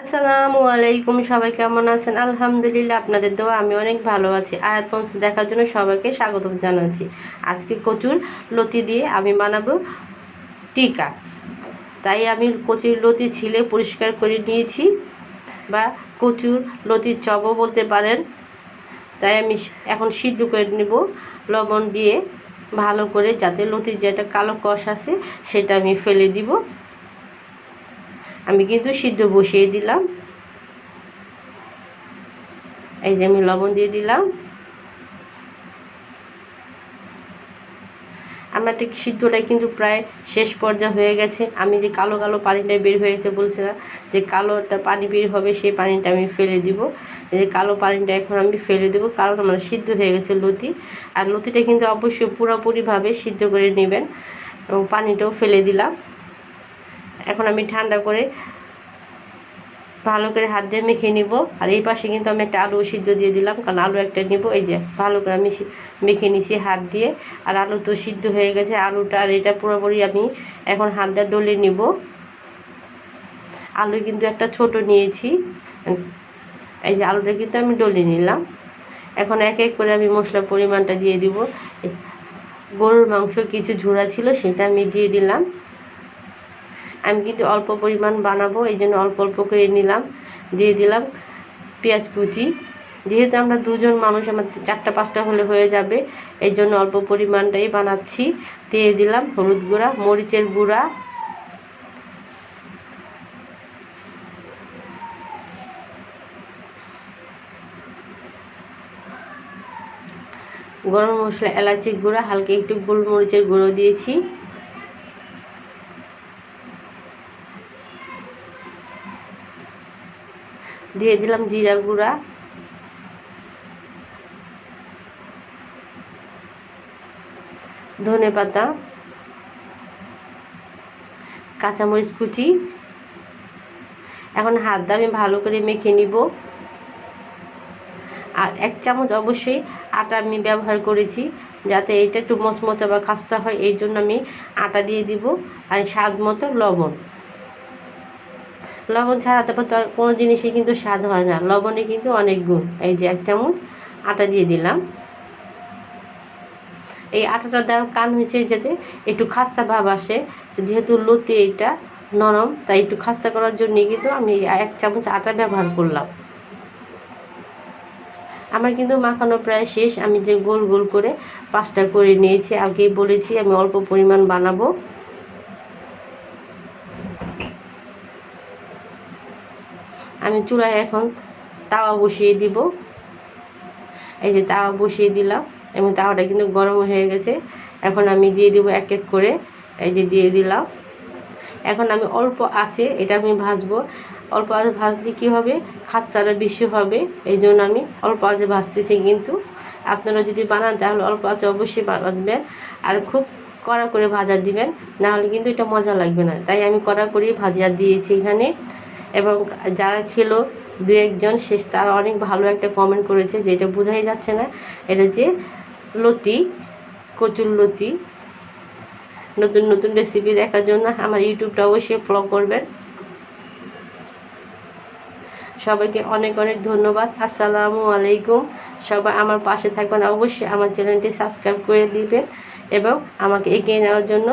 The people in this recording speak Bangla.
আসসালামু আলাইকুম, সবাই কেমন আছেন? আলহামদুলিল্লাহ, আপনাদের দোয়া আমি অনেক ভালো আছি। আয়াত পৌঁছ দেখার জন্য সবাইকে স্বাগত জানাচ্ছি। আজকে কচুর লতি দিয়ে আমি বানাবো টিকা। তাই আমি কচুর লতি ছিলে পরিষ্কার করে নিয়েছি, বা কচুর লতির চপও বলতে পারেন। তাই আমি এখন সিদ্ধ করে নেব লবণ দিয়ে ভালো করে, যাতে লতির যে একটা কালো কষ আছে সেটা আমি ফেলে দিব। আমি কিন্তু সিদ্ধ বসিয়ে দিলাম। এই যে আমি লবণ দিয়ে দিলাম। আমার সিদ্ধটা কিন্তু প্রায় শেষ পর্যায়ে হয়ে গেছে। আমি যে কালো কালো পানিটা বের হয়েছে বলছিলাম যে কালোটা পানি বের হবে, সেই পানিটা আমি ফেলে দিব। এই যে কালো পানিটা এখন আমি ফেলে দেবো, কারণ আমার সিদ্ধ হয়ে গেছে লতি। আর লতিটা কিন্তু অবশ্যই পুরোপুরিভাবে সিদ্ধ করে নেবেন, এবং পানিটাও ফেলে দিলাম। এখন আমি ঠান্ডা করে ভালো করে হাত দিয়ে মেখে নিব। আর এই পাশে কিন্তু আমি একটা আলু সিদ্ধ দিয়ে দিলাম, কারণ আলু একটা নিব। এই যে ভালো করে আমি মেখে নিছি হাত দিয়ে। আর আলু তো সিদ্ধ হয়ে গেছে, আলুটা আর এটা পুরোপুরি আমি এখন হাত দিয়ে ডলে নিব। আলু কিন্তু একটা ছোট নিয়েছি। এই যে আলুটা কিন্তু আমি ডলে নিলাম। এখন এক এক করে আমি মশলার পরিমাণটা দিয়ে দিব। গরুর মাংস কিছু ঝোড়া ছিল, সেটা আমি দিয়ে দিলাম। আমি কিন্তু অল্প পরিমাণ বানাবো, এই জন্য অল্প অল্প করে নিলাম। দিয়ে দিলাম পেঁয়াজ কুচি। যেহেতু আমরা দুজন মানুষ, আমার 4-5টা হলে হয়ে যাবে, এই জন্য অল্প পরিমাণটাই বানাচ্ছি। দিয়ে দিলাম হলুদ গুঁড়া, মরিচের গুঁড়া, গরম মশলা, এলাচির গুঁড়া, হালকা একটু গোলমরিচের গুঁড়ো দিয়েছি। দিয়ে দিলাম জিরা গুঁড়া, ধনে পাতা, কাঁচামরিচ কুচি। এখন হাত দিয়ে আমি ভালো করে মেখে নিব। আর 1 চামচ অবশ্যই আটা আমি ব্যবহার করেছি, যাতে এটা একটু মচমচা বা খাস্তা হয়, এই জন্য আমি আটা দিয়ে দিব। আর স্বাদ মতো লবণ। লবণ ছাড়া তারপর তো কোনো জিনিসই কিন্তু স্বাদ হয় না, লবণে কিন্তু অনেক গুণ। এই যে 1 চামচ আটা দিয়ে দিলাম। এই আটাটা দেওয়ার কারণ হয়েছে যাতে একটু খাস্তা ভাব আসে। যেহেতু লতি এটা নরম, তাই একটু খাস্তা করার জন্য কিন্তু আমি 1 চামচ আটা ব্যবহার করলাম। আমার কিন্তু মাখানো প্রায় শেষ। আমি যে গোল গোল করে 5টা করে নিয়েছি, আগেই বলেছি আমি অল্প পরিমাণ বানাবো। আমি চুলায় এখন তাওয়া বসিয়ে দিব। এই যে তাওয়া বসিয়ে দিলাম, এবং তাওয়াটা কিন্তু গরম হয়ে গেছে। এখন আমি দিয়ে দিব এক এক করে। এই যে দিয়ে দিলাম। এখন আমি অল্প আঁচে এটা আমি ভাজবো। অল্প আঁচে ভাজলে কী হবে, খাস্তাটা বেশি হবে, এই জন্য আমি অল্প আঁচে ভাজতেছি। কিন্তু আপনারা যদি বানান তাহলে অল্প আঁচে অবশ্যই ভাজবেন। আর খুব কড়া করে ভাজা দিবেন, নাহলে কিন্তু এটা মজা লাগবে না। তাই আমি কড়া করে ভাজা দিয়েছি এখানে। এবং যারা খেলো 2-1 জন শেষ, তারা অনেক ভালো একটা কমেন্ট করেছে, যেটা বোঝাই যাচ্ছে না এটা যে লতি, কচুর লতি। নতুন নতুন রেসিপি দেখার জন্য আমার ইউটিউবটা অবশ্যই ফলো করবেন। সবাইকে অনেক অনেক ধন্যবাদ। আসসালামু আলাইকুম। সবাই আমার পাশে থাকবেন, অবশ্যই আমার চ্যানেলটি সাবস্ক্রাইব করে দিবেন এবং আমাকে এগিয়ে নেওয়ার জন্য